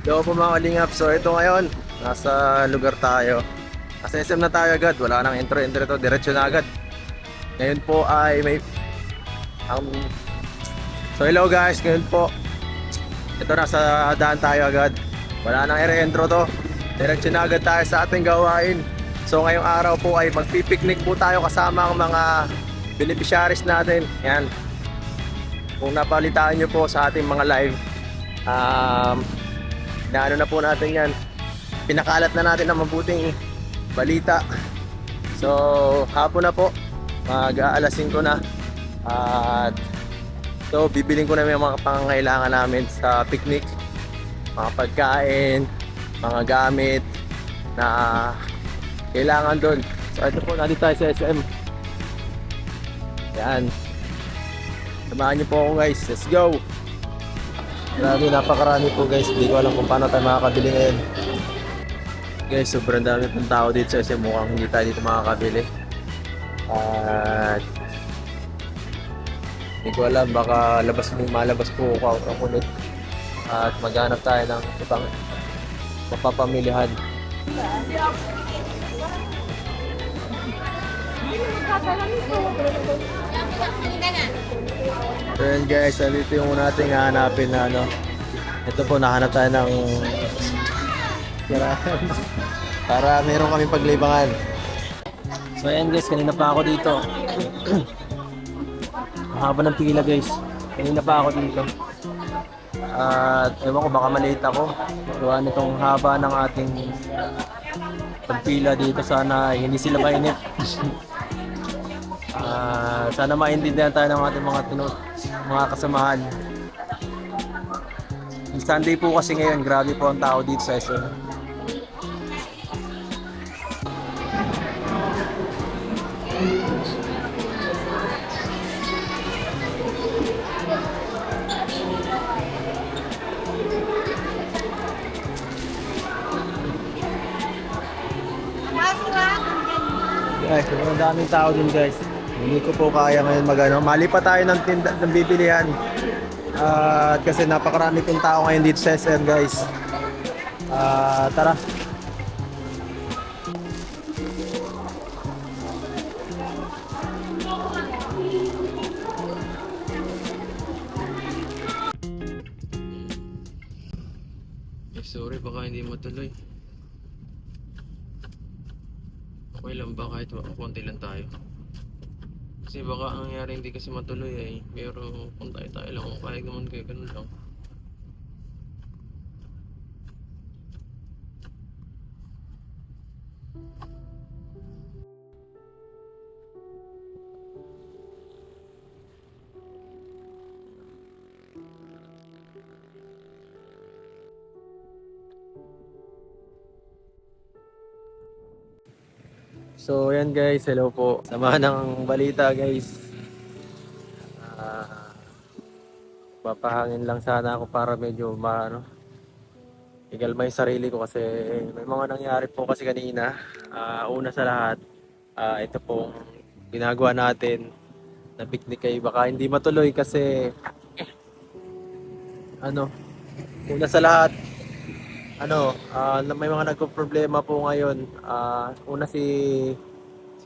Yo po mga kalingap, so ito ngayon, nasa lugar tayo. Nasa SM na tayo agad, wala nang intro-intro to, diretso na agad. Ngayon po ay may... Um, so hello guys, ngayon po, ito nasa daan tayo agad. Wala nang intro to, diretso na agad tayo sa ating gawain. So ngayong araw po ay magpipiknik po tayo kasama ang mga beneficiaries natin. Yan, kung napalitaan nyo po sa ating mga live, naano na po natin yan, pinakalat na natin ang mabuting balita. So hapon na po, mag-aalas 5 na, at so bibiling ko na yung mga pangangailangan namin sa picnic, mga pagkain, mga gamit na kailangan doon. So ito po, nandito tayo sa SM. Yan, samahan niyo po ako guys, let's go. Grabe, napakarami po guys. Hindi ko alam kung paano tayo makakabili ngayon. Guys, sobrang dami pong tao dito sa SM. Mukhang hindi tayo dito makakabili. At hindi ko alam, baka malabas po ako ulit. At maghanap tayo ng ibang mapapamilihan. So yun guys, dito yung natin hahanapin na ano. Ito po, nahanap tayo ng tirahan para meron kami paglibangan. So ayan guys, kanina pa ako dito. Ang haba ng pila guys. Kanina pa ako dito. At ewan ko, baka malate ako. Gawa nitong haba ng ating pagpila dito. Sana hindi sila mainip. Sana maintindihan tayo ng ating mga kasamahan. Sunday po kasi ngayon, grabe po ang tao dito sa SM. Guys, ang daming tao din guys. Hindi ko po kaya ngayon magano. Mali pa tayo ng tinda ng bibilihan. At kasi napakarami pong tao ngayon dito sa SM guys. Tara. Sorry, baka hindi matuloy. Okay lang ba kahit konti lang tayo? Kasi baka ang nangyari hindi kasi matuloy eh. Pero kung tayo lang, kung kaya naman kayo, ganun lang. So yan guys, hello po. Samahan ng balita guys. Papahangin lang sana ako para medyo igalma yung sarili ko kasi may mga nangyari po kasi kanina. Una sa lahat, ito pong ginagawa natin na picnic ay baka hindi matuloy kasi una sa lahat, may mga nagko-problema po ngayon. Una si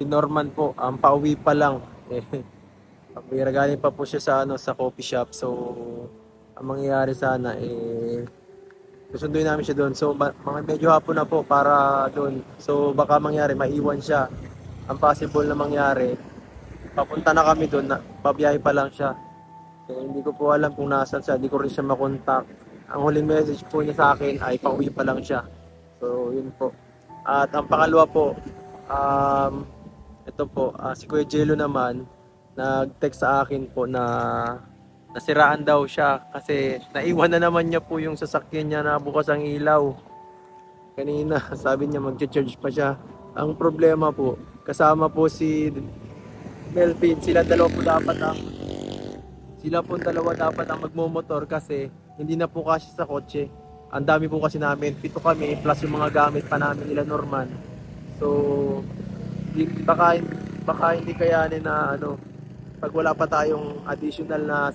Norman po, ang pauwi pa lang. Galing pa po siya sa coffee shop. So ang mangyayari sana susunduin namin siya doon. So mga medyo hapon na po para doon. So baka mangyari maiwan siya. Ang possible na mangyari, papunta na kami doon, pabiyahe pa lang siya. So hindi ko po alam kung nasaan siya, hindi ko rin siya makontak. Ang huling message po niya sa akin ay pauwi pa lang siya. So yun po. At ang pangalawa po, ito po, si Kuya Jello naman nag-text sa akin po na nasiraan daw siya kasi naiwan na naman niya po yung sasakyan niya na bukas ang ilaw. Kanina sabi niya mag-charge pa siya. Ang problema po, kasama po si Melvin, sila po dalawa dapat ang magmomotor kasi hindi na po kasi sa kotse. Ang dami po kasi namin, 7 kami plus yung mga gamit pa namin nila Norman. So baka hindi kayanin na pag wala pa tayong additional na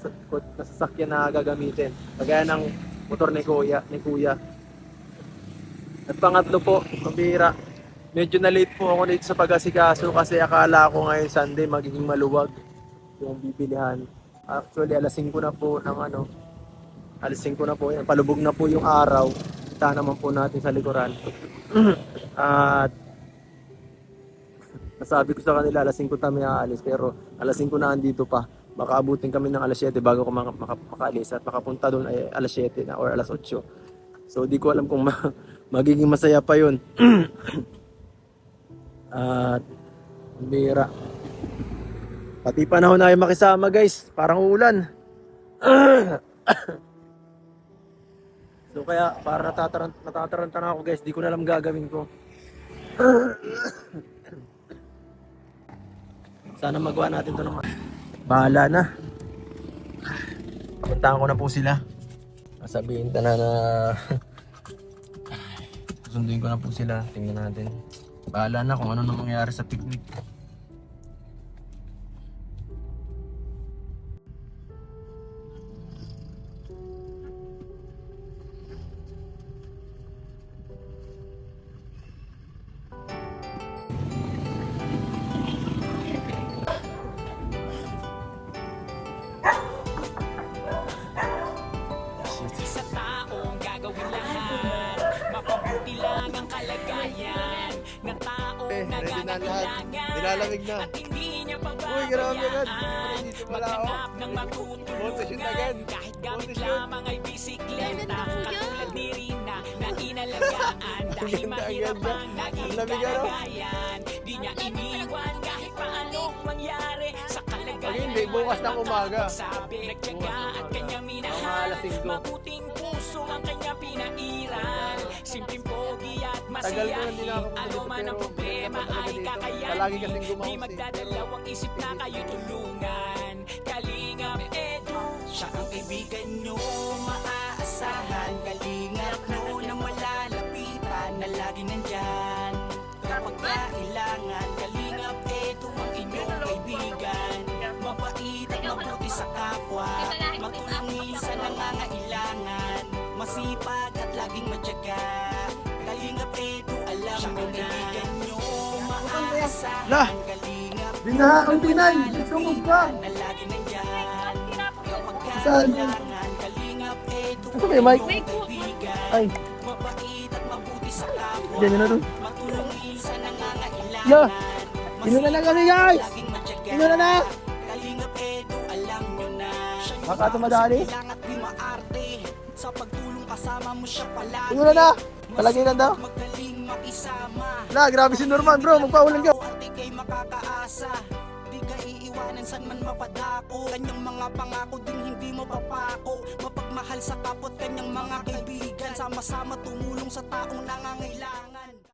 sasakyan na gagamitin. Kagaya ng motor ni kuya. At pangatlo po, pambira. Medyo na late po ako dito sa pag-asikaso kasi akala ko ngayon Sunday magiging maluwag yung bibilihan. Actually, alas 5 na po ng ano, alas 5 na po, yan, palubog na po yung araw. Kita naman po natin sa likuran. At nasabi ko sa kanila alas 5 kami aalis pero alas 5 na andito pa. Baka abutin kami ng alas 7 bago ko makaalis at makapunta doon ay alas 7 na or alas 8. So di ko alam kung magiging masaya pa yun. At bira. Pati panahon na ay makisama guys, parang uulan. So kaya para natataranta na ako guys, di ko na alam gagawin ko. Sana magawa natin to naman. Bahala na. Puntahan ko na po sila. Sabihin na susunduin ko na po sila. Tingnan natin. Bahala na kung ano na mangyayari sa picnic. Sa taong gagawin lahat, mapabuti lang ang kalagayan ng taong nangangailangan Nilalamig na. at hindi niya Uy, grabe agad. pababayaan Dito pala ako. maghanap ng Motorcycle agad. matutulungan kahit gamit Motorcycle. lamang ay bisikleta katulad ni Rina na inalagaan dahil Ang ganda, mahirap ang ganda. ang naging Ang lamig, ano? kalagayan di niya iniwan kahit paanong mangyari sa kalagayan. Pag hindi, bukas ng umaga. Sabi, nagtyaga at kanyang Mga minahal. alas 5. Mabuting puso ang kanyang pinairal. Simpleng pogi at Tagal ko na hindi masiyahin. nakakapunta Ano dito, man ang pero problema maganda talaga ay dito. kakayanin. Palagi kasing Di gumawas eh. magdadalawang isip na kayo tulungan. Kalingap Edu, siya ang kaibigan nyo maaasahan. Kalingap no na malalapitan na lagi nandyan. Kapag kailangan, Kalingap Edu ang inyong kaibigan. Mabait at mabuti sa kapwa, matulungin sa nangangailangan, masipag at laging matyaga. Kalingap Edu, alam mo na kaibigan nyo maaasahan. Lah! Kalingap Binahaon Pinay! Sumog ka! na lagi nandyan. Kapag Saan? kailangan, Kalingap Edu Ito may mic. kaibigan. Ay, Mabait at mabuti sa kapwa, diyan na doon. matulungin sa nangangailangan. Lah! Inuna na kami, guys! Laging matyaga. Inuna na! Kalingap Edu, alam nyo na. Baka tumadali. Kailangan at di maarte. Sa pagtulong kasama mo siya palagi. Inuna na! Palagi lang daw. Magaling makisama. La, grabe si Norman bro, magpaulan ka. At ika'y makakaasa. Di ka iiwanan saan man mapadako. Kanyang mga pangako din hindi mo papako. Mapagmahal sa kapot kanyang mga kaibigan. Sama-sama tumulong sa taong nangangailangan.